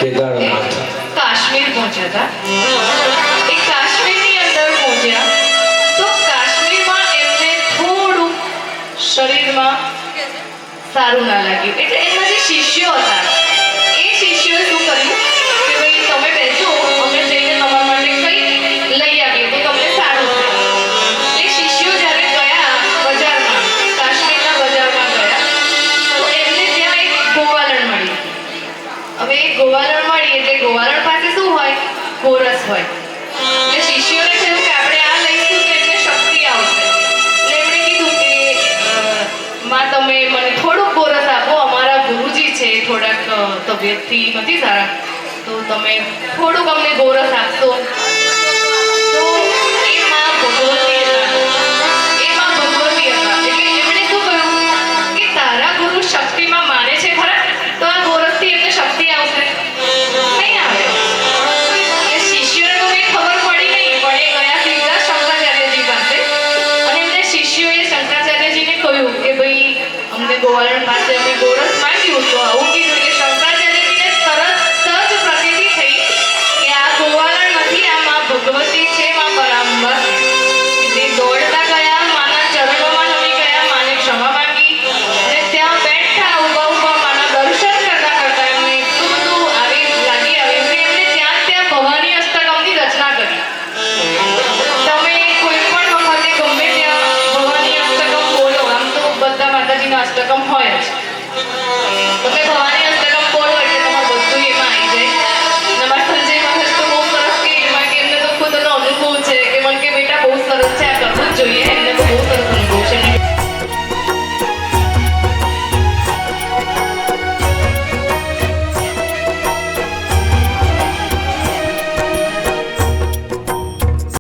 કેદારનાથ કાશ્મીર પહોંચ્યા હતા. એ કાશ્મીરની અંદર પહોંચ્યા તો કાશ્મીરમાં એમને થોડું શરીરમાં સારું ના લાગ્યું. એટલે એમના જે શિષ્યો હતા એ શિષ્યોએ શું કર્યું કે ભાઈ તમે બેસો, અમે જઈને તમારા માટે કંઈ લઈ આવીએ તો તમને સારું થાય. એ શિષ્યો જ્યારે ગયા બજારમાં, કાશ્મીરના બજારમાં ગયા તો એમને ત્યાં એક ગોવાલણ મળી. હવે એ ગોવાલણ મળી એટલે ગોવાલણ પાસે શું હોય? ગોરસ હોય. એટલે શિષ્યોને થયું કે આપણે આ લઈશું તો એમને શક્તિ આવશે. એટલે એમણે કીધું કે માં તમે મને થોડુંક ગોરસ આપો, અમારા ગુરુજી છે થોડાક તબિયતથી નથી સારા, તો તમે થોડુંક અમને ગોરસ આપશો